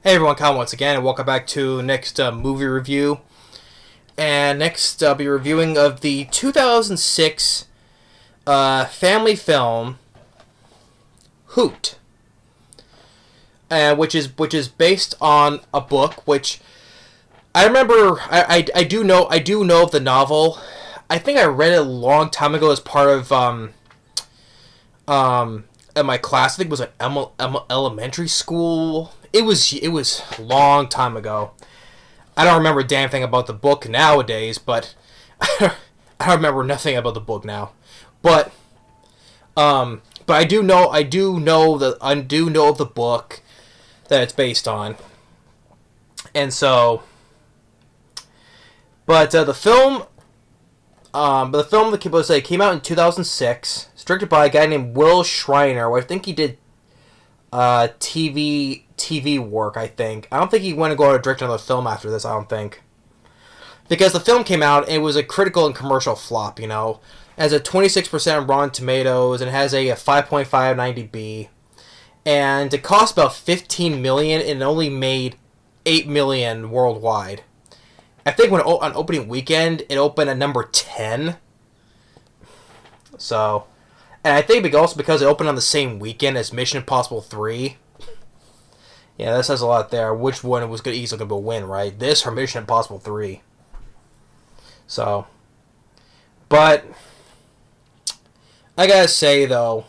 Hey everyone, Kyle once again, and welcome back to next movie review. And next, I'll be reviewing of the 2006 family film Hoot, which is based on a book. Which I remember, I do know of the novel. I think I read it a long time ago as part of at my class. I think it was an elementary school. It was a long time ago. I don't remember a damn thing about the book nowadays, but I don't remember nothing about the book now. But I do know of the book that it's based on, and so. But the film that came out in 2006. It's directed by a guy named Will Schreiner. I think he did TV work. I don't think he went to go out and direct another film after this. I don't think, because the film came out and it was a critical and commercial flop. It has a 26% on Rotten Tomatoes and has a 5.5 IMDb, and it cost about $15 million and it only made $8 million worldwide. I think on opening weekend it opened at number 10. So, and I think also because it opened on the same weekend as Mission Impossible 3. Yeah, that says a lot there. Which one was easily going to win, right? This or Mission Impossible 3. So, but I gotta say though,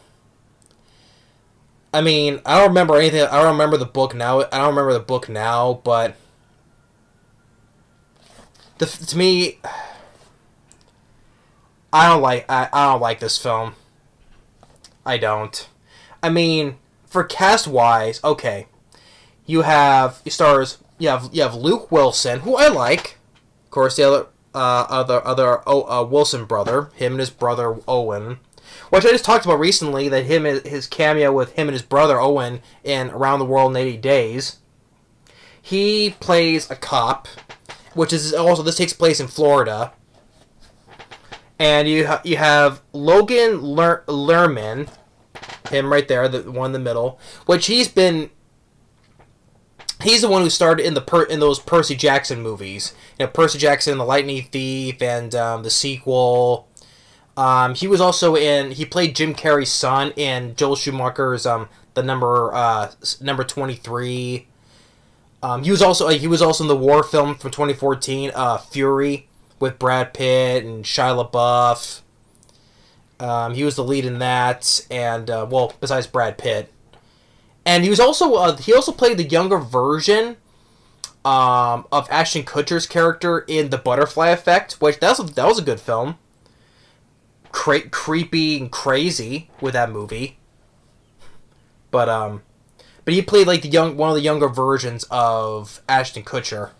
I mean, I don't remember anything. I don't remember the book now. But to me, I don't like this film. I don't. I mean, for cast wise, okay. You have Luke Wilson, who I like. Of course, the other Wilson brother, him and his brother Owen, which I just talked about recently. That his cameo with him and his brother Owen in Around the World in 80 Days. He plays a cop, which is also, this takes place in Florida. And you have Logan Lerman, him right there, the one in the middle, which he's the one who started in those Percy Jackson movies. Percy Jackson, The Lightning Thief, and the sequel. He played Jim Carrey's son in Joel Schumacher's the number 23. He was also in the war film from 2014, Fury, with Brad Pitt and Shia LaBeouf. He was the lead in that, and besides Brad Pitt, and he also played the younger version of Ashton Kutcher's character in The Butterfly Effect, which that was a good film. Creepy and crazy with that movie, but he played like one of the younger versions of Ashton Kutcher.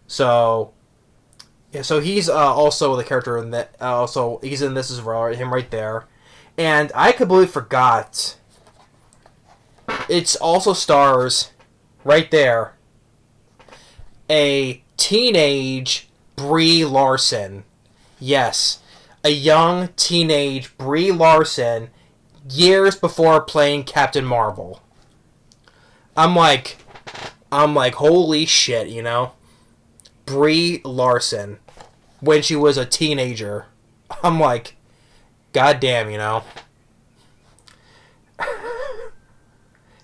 So he's also the character in that. Also, he's in this as well. Him right there, and I completely forgot. It also stars, right there, a teenage Brie Larson. Yes, a young teenage Brie Larson, years before playing Captain Marvel. I'm like, holy shit, Brie Larson, when she was a teenager. I'm like, goddamn,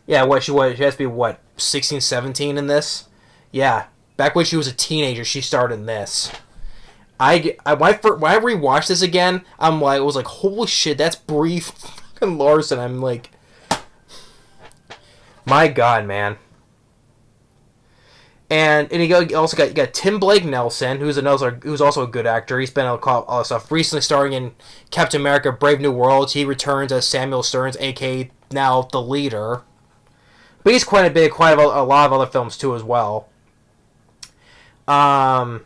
Yeah, she has to be, 16, 17 in this? Yeah, back when she was a teenager, she starred in this. When I rewatched this again, I was like, holy shit, that's Brie fucking Larson. I'm like, my god, man. And you also got Tim Blake Nelson, who's also a good actor. He's been in a lot of stuff. Recently starring in Captain America: Brave New World. He returns as Samuel Stearns, aka now the leader. But he's quite a lot of other films too as well. You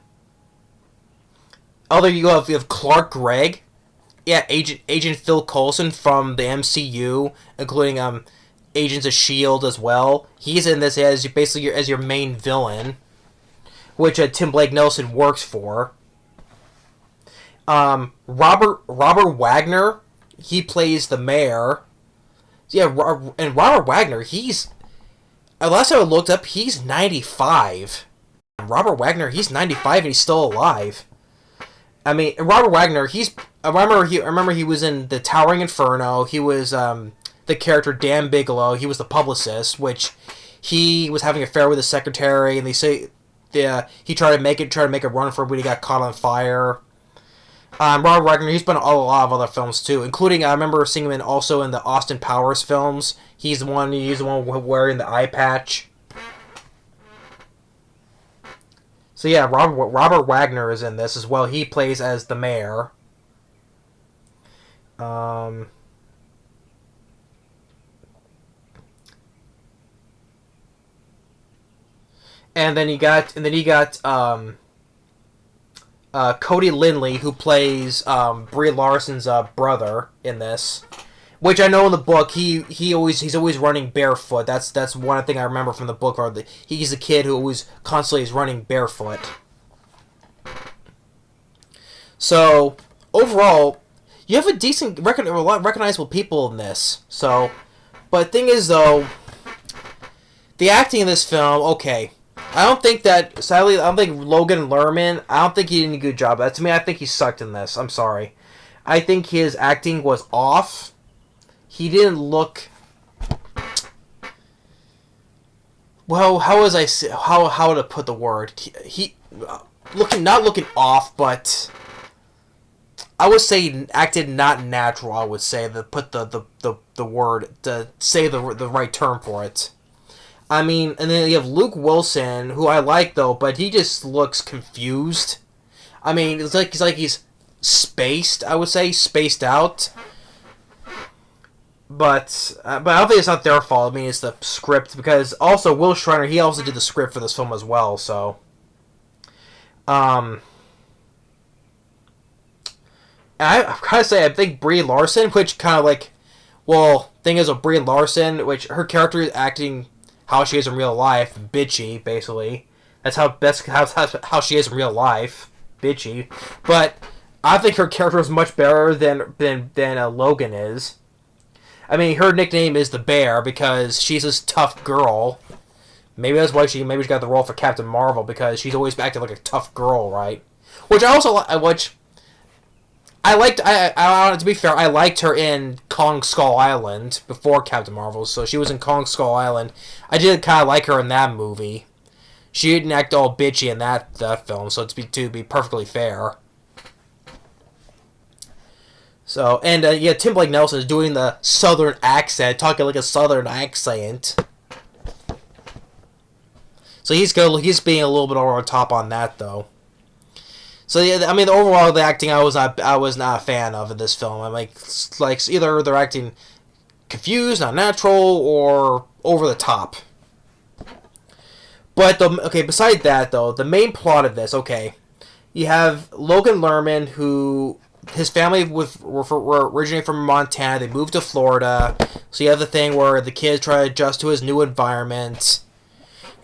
have Clark Gregg, yeah, Agent Phil Coulson from the MCU, including Agents of S.H.I.E.L.D. as well. He's in this as your main villain, which Tim Blake Nelson works for. Robert Wagner, he plays the mayor. Yeah, and Robert Wagner, he's last time I looked up, he's 95. Robert Wagner, he's 95 and he's still alive. I mean, Robert Wagner, I remember he was in The Towering Inferno. He was the character Dan Bigelow. He was the publicist, which he was having an affair with his secretary, and they say he tried to make a run for it, but he got caught on fire. Robert Wagner, he's been in a lot of other films too, including I remember seeing him also in the Austin Powers films. He's the one wearing the eye patch. So yeah, Robert Wagner is in this as well. He plays as the mayor. And then he got Cody Lindley, who plays Brie Larson's brother in this, which I know in the book he's always running barefoot. That's one thing I remember from the book. He's a kid who always constantly is running barefoot. So overall, you have a decent a lot of recognizable people in this. So, but the thing is though, the acting in this film, okay. Sadly, I don't think Logan Lerman, I don't think he did a good job. To me, I think he sucked in this. I'm sorry. I think his acting was off. He didn't look... Well, how to put the word? He not looking off, but I would say acted not natural, I would say, to put the word, to say the right term for it. I mean, and then you have Luke Wilson, who I like though, but he just looks confused. I mean, it's like he's spaced. I would say spaced out. But I don't think it's not their fault. I mean, it's the script, because also Will Schreiner, he also did the script for this film as well. So, I gotta say, I think Brie Larson, which kind of like, well, thing is with Brie Larson, which her character is acting how she is in real life, bitchy, basically. That's how she is in real life, bitchy. But I think her character is much better than Logan is. I mean, her nickname is the Bear because she's this tough girl. Maybe that's why she got the role for Captain Marvel, because she's always acting like a tough girl, right? Which I also I liked. To be fair, I liked her in Kong Skull Island before Captain Marvel. So she was in Kong Skull Island. I did kind of like her in that movie. She didn't act all bitchy in that film. So to be perfectly fair. So and Tim Blake Nelson is doing the Southern accent, talking like a Southern accent. So he's being a little bit over the top on that though. So yeah, I mean, overall, the acting I was not a fan of in this film. I'm like either they're acting confused, not natural, or over the top. But beside that though, the main plot of this, you have Logan Lerman, who his family were originating from Montana. They moved to Florida, so you have the thing where the kids try to adjust to his new environment.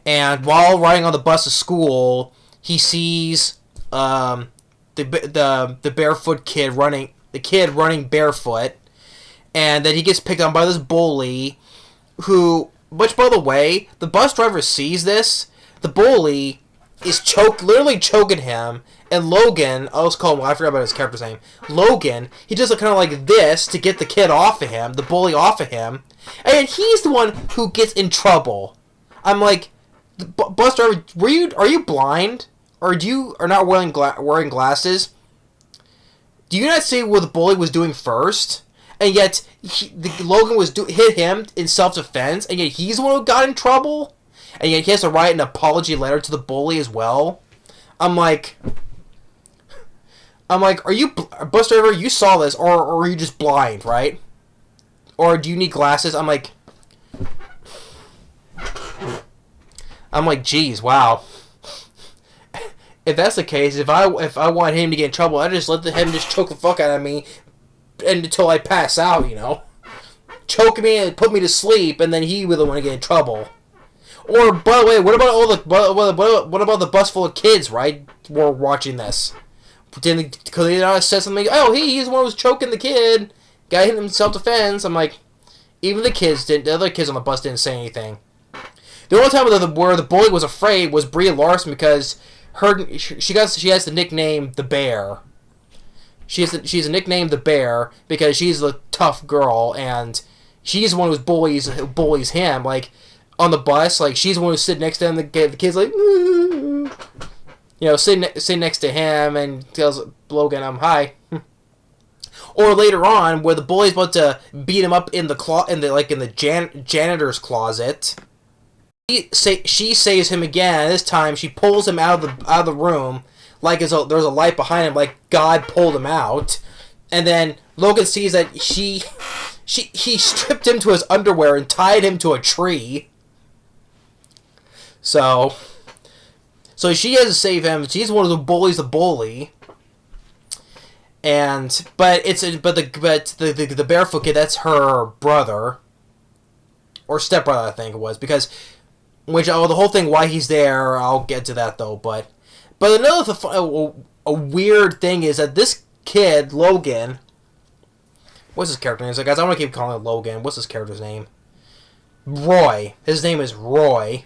And while riding on the bus to school, he sees the barefoot kid running barefoot, and then he gets picked on by this bully, who, which by the way, the bus driver sees this. The bully is literally choking him, and Logan, I forgot about his character's name. Logan, he does it kind of like this to get the kid off of him, the bully off of him, and he's the one who gets in trouble. I'm like, bus driver, are you blind? Or are not wearing glasses? Do you not see what the bully was doing first? And yet, Logan hit him in self-defense, and yet he's the one who got in trouble? And yet he has to write an apology letter to the bully as well? I'm like, are you, bus driver, you saw this, or are you just blind, right? Or do you need glasses? I'm like, geez, wow. If that's the case, if I want him to get in trouble, I just let him just choke the fuck out of me, and until I pass out, choke me and put me to sleep, and then he will want to get in trouble. Or by the way, what about the bus full of kids? Right, were watching this. Because they said something. Oh, he's the one who was choking the kid. Guy hit him in self-defense. I'm like, even the other kids on the bus didn't say anything. The only time where the bully was afraid was Brie Larson because she has the nickname the Bear. She's a nickname the Bear because she's a tough girl and she's the one who bullies him. Like on the bus, like she's the one who's sitting next to him. The kid's like, sitting next to him and tells Logan, "I'm high." Or later on, where the bully's about to beat him up in the janitor's closet, she saves him again. And this time, she pulls him out of the room, like there's a light behind him, like God pulled him out. And then Logan sees that he stripped him to his underwear and tied him to a tree. So she has to save him. She's one of the bullies, the bully. But the barefoot kid, that's her brother or stepbrother, I think it was, because the whole thing why he's there, I'll get to that though. But a weird thing is that this kid Logan, what's his character name? Guys, I want to keep calling him Logan. What's his character's name? Roy. His name is Roy,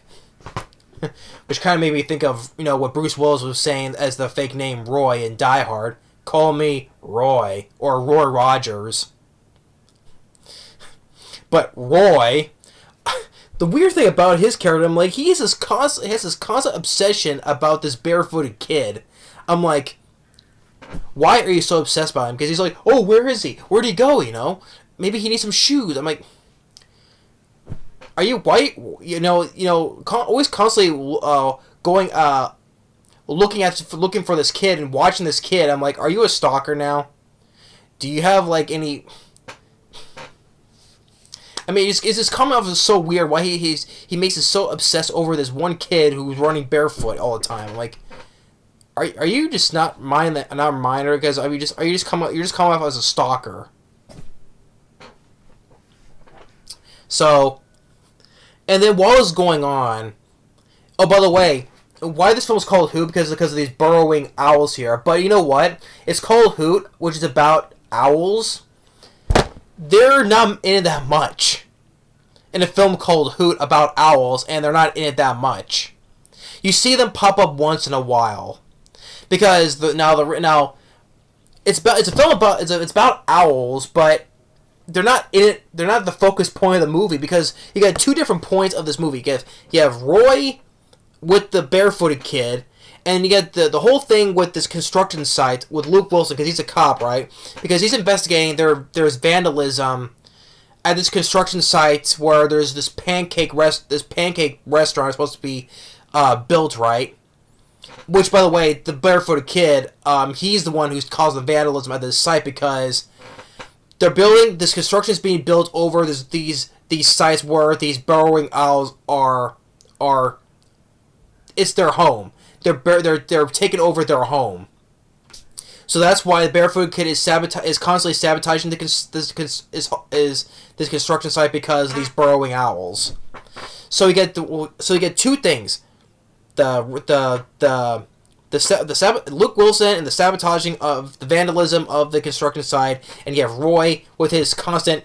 which kind of made me think of what Bruce Willis was saying as the fake name Roy in Die Hard. Call me Roy, or Roy Rogers. But Roy, the weird thing about his character, I'm like, he has this constant obsession about this barefooted kid. I'm like, why are you so obsessed by him? Because he's like, oh, where is he? Where'd he go? Maybe he needs some shoes. I'm like, are you white? Always constantly going looking for this kid and watching this kid. I'm like, are you a stalker now? Do you have like any? I mean, it's just coming off as so weird. Why he makes us so obsessed over this one kid who's running barefoot all the time. Like, are you just not minor? Because you're just coming off as a stalker. So, and then while it's going on, oh, by the way, why this film is called Hoot? Because of these burrowing owls here. But you know what? It's called Hoot, which is about owls. They're not in it that much in a film called Hoot about owls, and they're not in it that much. You see them pop up once in a while because now it's about owls, but they're not in it. They're not the focus point of the movie because you got two different points of this movie. You have Roy with the barefooted kid, and you get the whole thing with this construction site with Luke Wilson, because he's a cop, right? Because he's investigating there's vandalism at this construction site where there's this pancake restaurant supposed to be built, right? Which, by the way, the barefooted kid, he's the one who's caused the vandalism at this site because they're building this construction is being built over these sites where these burrowing owls are. It's their home. They're taking over their home. So that's why the barefoot kid is constantly sabotaging this construction site because of these burrowing owls. So you get two things: Luke Wilson and the sabotaging of the vandalism of the construction site, and you have Roy with his constant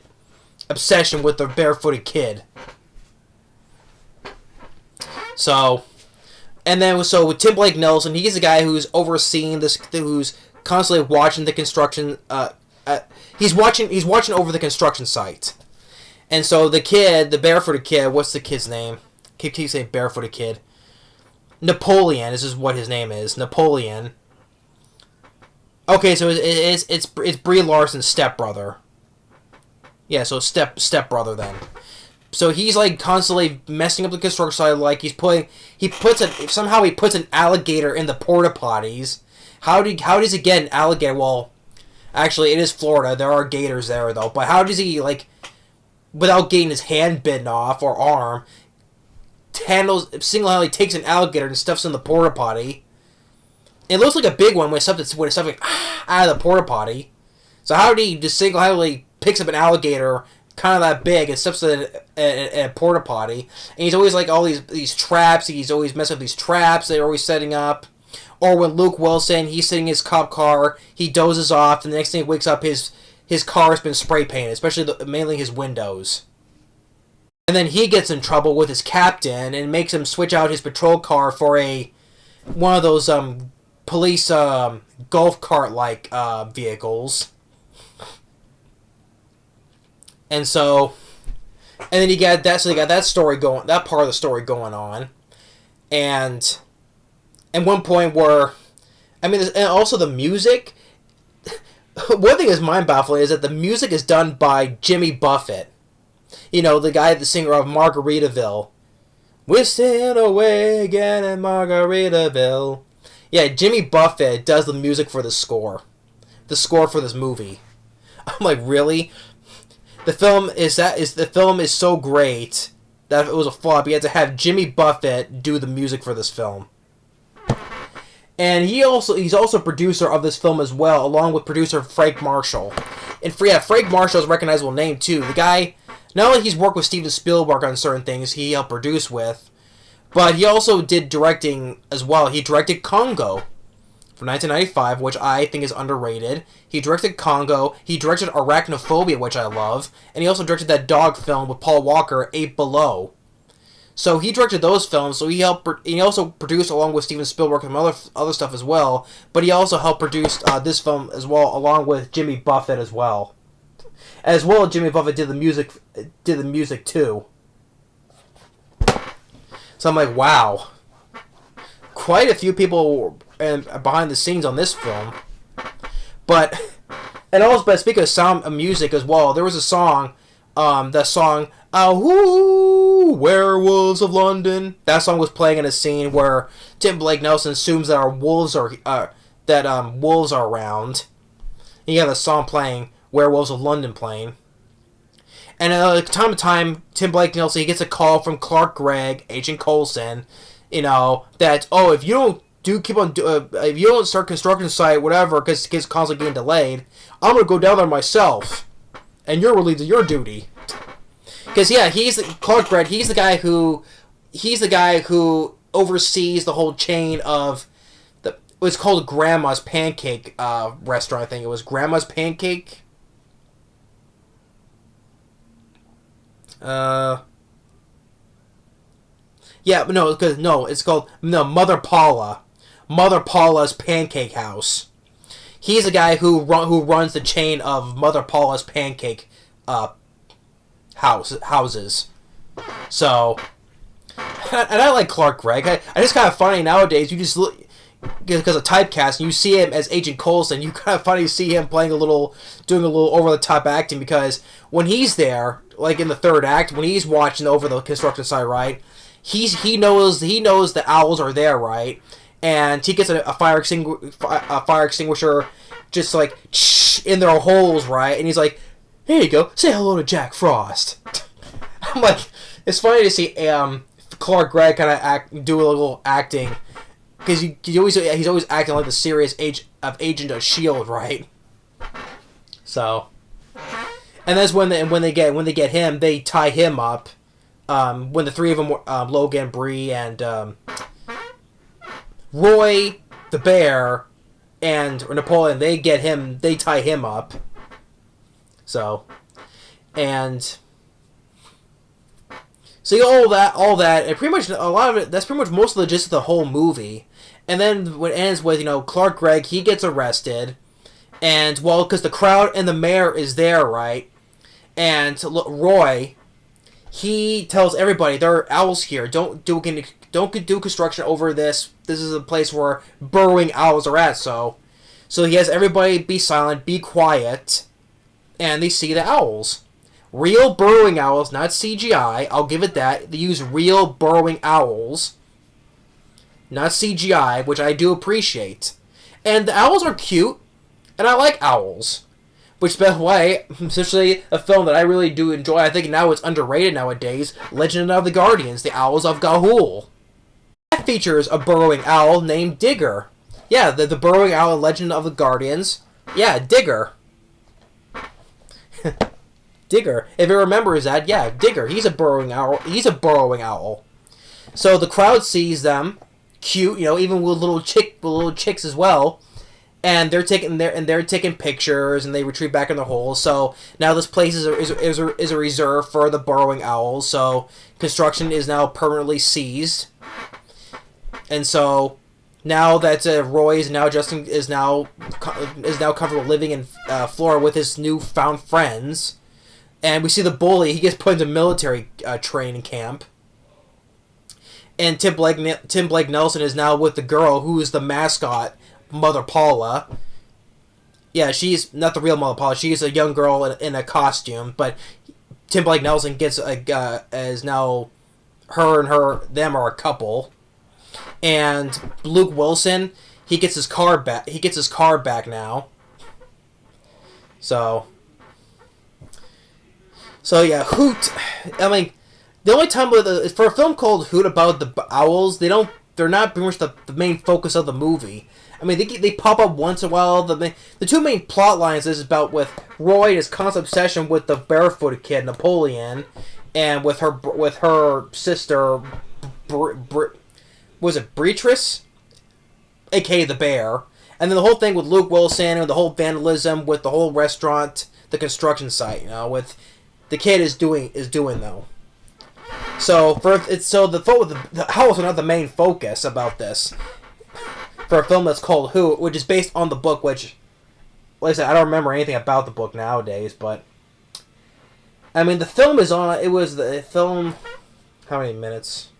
obsession with the barefooted kid. So. And then with Tim Blake Nelson, he's the guy who's overseeing this, who's constantly watching the construction. He's watching over the construction site, and so the barefooted kid. What's the kid's name? Keep saying barefooted kid. Napoleon. This is what his name is. Napoleon. Okay, so it's Brie Larson's stepbrother. Yeah, so stepbrother then. So he's like constantly messing up the construction site. Like he puts an alligator in the porta potties. How does he get an alligator? Well, actually, it is Florida. There are gators there though. But how does he, like, without getting his hand bitten off or arm, single-handedly takes an alligator and stuffs it in the porta potty? It looks like a big one when it's stuffing out of the porta potty. So how did he just single-handedly picks up an alligator kind of that big and stuffs it in a porta potty? And he's always like all these traps. He's always messing up these traps they're always setting up. Or when Luke Wilson, he's sitting in his cop car, he dozes off, and the next thing he wakes up, his car has been spray painted, especially mainly his windows. And then he gets in trouble with his captain and makes him switch out his patrol car for one of those police golf cart like vehicles. And then you got that. So you got that story going. That part of the story going on, and at one point where, I mean, and also the music. One thing that's mind baffling is that the music is done by Jimmy Buffett. You know, the singer of Margaritaville. Whistling away again in Margaritaville. Yeah, Jimmy Buffett does the music for the score. The score for this movie. I'm like, really? The film is so great that if it was a flop, you had to have Jimmy Buffett do the music for this film. And he's also producer of this film as well, along with producer Frank Marshall. And Frank Marshall is a recognizable name too. The guy, not only he's worked with Steven Spielberg on certain things he helped produce with, but he also did directing as well. He directed Congo from 1995, which I think is underrated. He directed Congo. He directed Arachnophobia, which I love. And he also directed that dog film with Paul Walker, 8 Below. So he directed those films. So he also produced along with Steven Spielberg some other stuff as well. But he also helped produce this film as well, along with Jimmy Buffett as well. As well as Jimmy Buffett did the music too. So I'm like, wow. Quite a few people behind the scenes on this film. But speaking of sound of music as well, there was a song, that song, "Ahoo, Werewolves of London." That song was playing in a scene where Tim Blake Nelson assumes that wolves are around. And you have a song playing, "Werewolves of London" playing. And time to time, Tim Blake Nelson, he gets a call from Clark Gregg, Agent Coulson, that, if you don't start construction site, whatever, because it's constantly getting delayed, I'm going to go down there myself. And you're relieved of your duty. Because, yeah, Clark Gregg, he's the guy who oversees the whole chain of it was called Grandma's Pancake restaurant, I think it was Grandma's Pancake. It's called Mother Paula. Mother Paula's Pancake House. He's a guy who runs the chain of Mother Paula's Pancake houses. So, and I like Clark Gregg. I just kind of funny nowadays. You just look because of typecast, and you see him as Agent Coulson. You kind of funny to see him doing a little over the top acting, because when he's there, like in the third act, when he's watching over the construction site, right? He knows the owls are there, right? And he gets a fire extinguisher, just like in their holes, right? And he's like, "Here you go, say hello to Jack Frost." I'm like, it's funny to see Clark Gregg kind of do a little acting, because he's always acting like the serious agent of S.H.I.E.L.D., right? So, and that's when they get him, they tie him up. When the three of them, Logan, Bree, and Roy, the bear, and Napoleon, they tie him up. So, and see all that, and pretty much a lot of it. That's pretty much most of the gist of the whole movie. And then what ends with Clark Gregg, he gets arrested, and because the crowd and the mayor is there, right? And Roy, he tells everybody there are owls here. Don't do construction over this. This is a place where burrowing owls are at. So he has everybody be silent, be quiet, and they see the owls. Real burrowing owls, not CGI. I'll give it that. They use real burrowing owls, not CGI, which I do appreciate. And the owls are cute, and I like owls. Which, by the way, essentially a film that I really do enjoy. I think now it's underrated nowadays. Legend of the Guardians, The Owls of Ga'Hoole. That features a burrowing owl named Digger. Yeah, the burrowing owl in Legend of the Guardians. Yeah, Digger. Digger. If it remembers that, yeah, Digger. He's a burrowing owl. So the crowd sees them, cute, even with little chicks as well. and they're taking pictures, and they retreat back in the hole. So now this place is a reserve for the burrowing owls. So construction is now permanently seized, and so now that Roy is now comfortable living in Florida with his newfound friends, and we see the bully. He gets put into military training camp. And Tim Blake Nelson is now with the girl who is the mascot, Mother Paula. Yeah, she's not the real Mother Paula. She's a young girl in a costume, but Tim Blake Nelson gets is now them are a couple, and Luke Wilson, he gets his car back. He gets his car back now. So yeah, Hoot. I mean, the only time for a film called Hoot about the owls, they're not pretty much the main focus of the movie. I mean, they pop up once in a while. The two main plot lines is about with Roy and his constant obsession with the barefooted kid Napoleon, and with her sister, was it Beatrice, aka the bear, and then the whole thing with Luke Wilson and the whole vandalism with the whole restaurant, the construction site. With the kid is doing though. So the owls are not the main focus about this. For a film that's called Hoot, which is based on the book, which, like I said, I don't remember anything about the book nowadays, but I mean, the film is on. It was the film. How many minutes?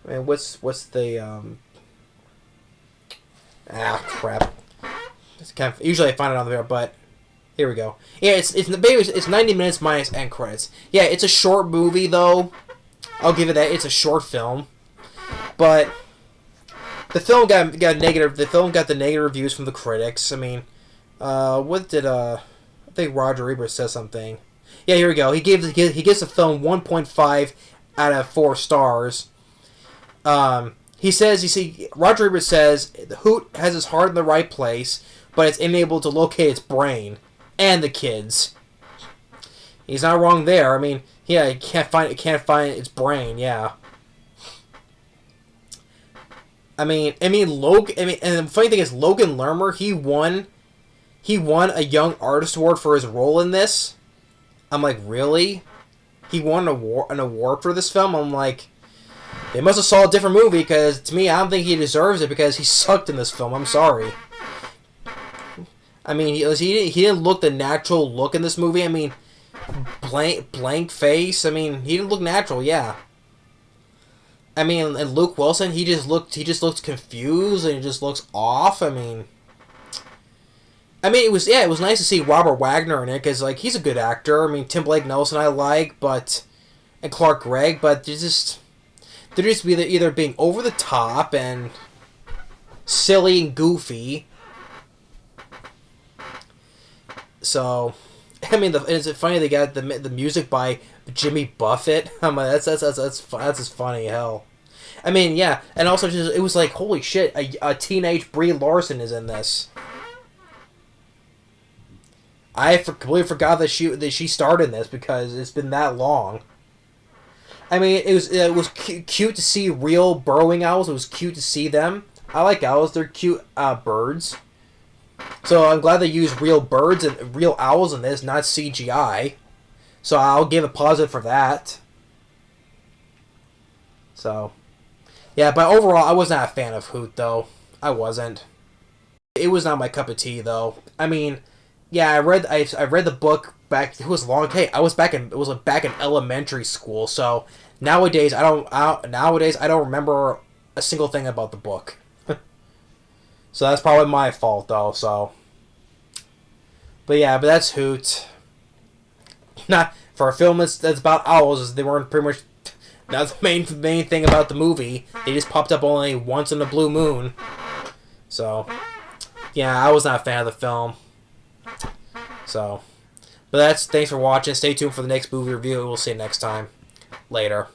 I mean, what's the crap. It's usually I find it on there, but here we go. Yeah, it's 90 minutes minus end credits. Yeah, it's a short movie though. I'll give it that. It's a short film, but the film got negative. The film got the negative reviews from the critics. I mean, what did I think Roger Ebert says something. Yeah, here we go. He gives the film 1.5 out of 4 stars. He says, Roger Ebert says, the Hoot has his heart in the right place, but it's unable to locate its brain and the kids. He's not wrong there. I mean, yeah, it can't find its brain. Yeah. I mean, Logan. And the funny thing is, Logan Lerman, he won a Young Artist Award for his role in this. I'm like, really? He won an award for this film? I'm like, they must have saw a different movie, because to me, I don't think he deserves it, because he sucked in this film. I'm sorry. I mean, he didn't look the natural look in this movie. I mean, blank face. I mean, he didn't look natural. Yeah. I mean, and Luke Wilson, he just looks confused, and he just looks off. I mean, it was nice to see Robert Wagner in it, because like, he's a good actor. I mean, Tim Blake Nelson I like, and Clark Gregg, but they're just either being over the top and silly and goofy. So, I mean, is it funny they got the music by Jimmy Buffett? I'm like, that's just funny as hell. I mean, yeah, and also just, it was like, holy shit, a teenage Brie Larson is in this. I completely forgot that she starred in this, because it's been that long. I mean, it was cute to see real burrowing owls. It was cute to see them. I like owls; they're cute birds. So I'm glad they used real birds and real owls in this, not CGI. So I'll give a positive for that. So, yeah, but overall, I was not a fan of Hoot, though. I wasn't. It was not my cup of tea, though. I mean, yeah, I read the book back. It was long. Hey, it was back in elementary school. So nowadays, I don't remember a single thing about the book. So that's probably my fault, though. So, but that's Hoot. Not for a film that's about owls. They weren't pretty much not the main thing about the movie. They just popped up only once in a blue moon. So, yeah, I was not a fan of the film. So, but thanks for watching. Stay tuned for the next movie review. We'll see you next time. Later.